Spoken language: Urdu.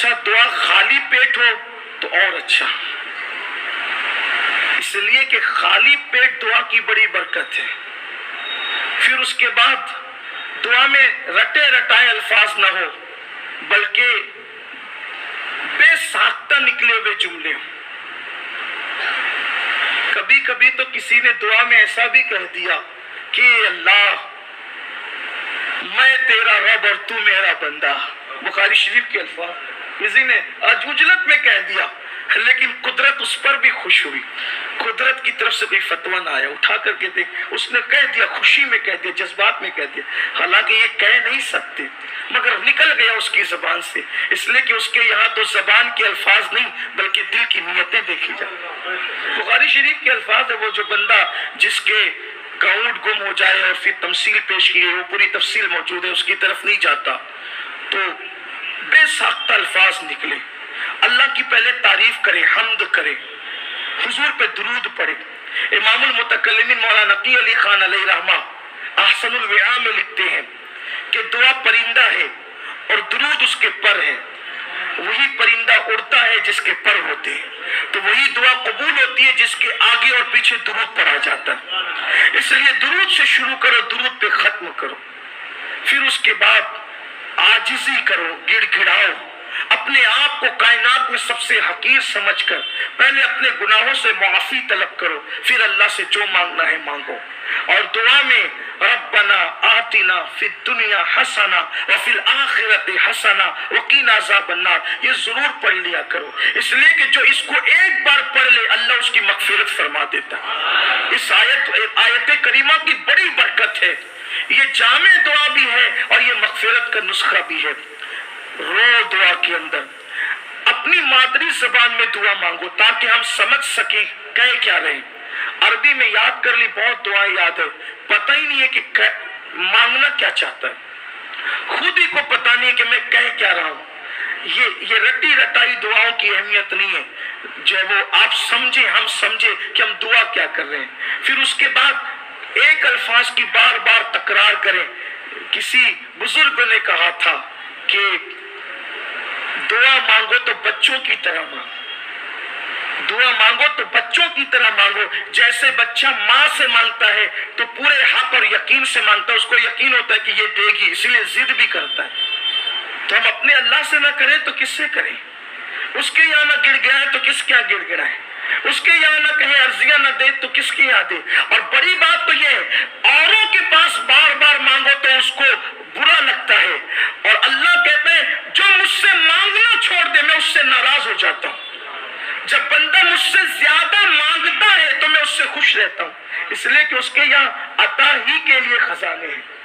اچھا دعا خالی پیٹ ہو تو اور اچھا، اس لیے کہ خالی پیٹ دعا کی بڑی برکت ہے۔ پھر اس کے بعد دعا میں رٹے رٹائے الفاظ نہ ہو بلکہ بے ساختہ نکلے ہوئے جملے ہوں۔ کبھی کبھی تو کسی نے دعا میں ایسا بھی کہہ دیا کہ اللہ میں تیرا رب اور تو میرا بندہ، بخاری شریف کے الفاظ کسی نے آج اجلت میں کہہ دیا، لیکن قدرت اس پر بھی خوش ہوئی، قدرت کی طرف سے کوئی فتویٰ نہ آیا، اٹھا کر کے دیکھ اس نے کہہ دیا، خوشی میں کہہ دیا، جذبات میں کہہ دیا، حالانکہ یہ کہہ نہیں سکتے مگر نکل گیا اس کی زبان سے، اس لیے کہ اس کے یہاں تو زبان کے الفاظ نہیں بلکہ دل کی نیتیں دیکھی جائیں۔ بخاری شریف کے الفاظ ہے، وہ جو بندہ جس کے گاؤنٹ گم ہو جائے اور پھر تمثیل پیش کی ہے، وہ پوری تفصیل موجود ہے، اس کی طرف نہیں جاتا، تو بے ساختہ الفاظ نکلے، اللہ کی پہلے تعریف کرے، حمد کرے، حضور پہ درود پڑھے۔ امام المتکلمین مولانا نقی علی خان علیہ رحمہ احسن الوعاء میں لکھتے ہیں کہ دعا پرندہ ہے اور درود اس کے پر ہے، وہی پرندہ اڑتا ہے جس کے پر ہوتے ہیں، تو وہی دعا قبول ہوتی ہے جس کے آگے اور پیچھے درود پڑھا جاتا ہے۔ اس لیے درود سے شروع کرو، درود پہ ختم کرو، پھر اس کے بعد عاجزی کرو، گڑ گڑاؤ، اپنے آپ کو کائنات میں سب سے حقیر سمجھ کر پہلے اپنے گناہوں سے معافی طلب کرو، پھر اللہ سے جو مانگنا ہے مانگو، اور دعا میں ربنا آتنا فی الدنیا حسنہ وفی الآخرۃ حسنہ وقنا عذاب النار، یہ ضرور پڑھ لیا کرو، اس لیے کہ جو اس کو ایک بار پڑھ لے اللہ اس کی مغفرت فرما دیتا ہے۔ اس آیت کریمہ کی بڑی برکت ہے، یہ جامع دعا بھی ہے اور یہ مغفرت کا نسخہ بھی ہے۔ رو دعا کے اندر اپنی مادری زبان میں دعا مانگو تاکہ ہم سمجھ سکیں کہہ کیا رہے ہیں۔ عربی میں یاد کر لی، بہت دعائیں یاد ہے، پتہ ہی نہیں ہے کہ مانگنا کیا چاہتا ہے، خود ہی کو پتہ نہیں ہے کہ میں کہہ کیا رہا ہوں۔ یہ رٹی رٹائی دعاؤں کی اہمیت نہیں ہے، جو وہ آپ سمجھیں، ہم سمجھیں کہ ہم دعا کیا کر رہے ہیں، پھر اس کے بعد ایک الفاظ کی بار بار تکرار کریں۔ کسی بزرگ نے کہا تھا کہ دعا مانگو تو بچوں کی طرح مانگو، دعا مانگو تو بچوں کی طرح مانگو، جیسے بچہ ماں سے مانگتا ہے تو پورے حق اور یقین سے مانگتا ہے، اس کو یقین ہوتا ہے کہ یہ دے گی، اسی لیے ضد بھی کرتا ہے۔ تو ہم اپنے اللہ سے نہ کریں تو کس سے کریں؟ اس کے یہاں نہ گڑ گڑائیں تو کس کے یہاں گڑ گڑائیں؟ اس کے یہاں نہ کہیں عرضیاں نہ دے تو کس کے یہاں دے؟ اور بڑی بات تو یہ ہے، اوروں کے پاس بار بار مانگو تو اس کو برا لگتا ہے، اور اللہ کہتے ہیں جو مجھ سے مانگنا چھوڑ دے میں اس سے ناراض ہو جاتا ہوں۔ جب بندہ مجھ سے زیادہ مانگتا ہے تو میں اس سے خوش رہتا ہوں، اس لیے کہ اس کے یہاں عطا ہی کے لیے خزانے ہیں۔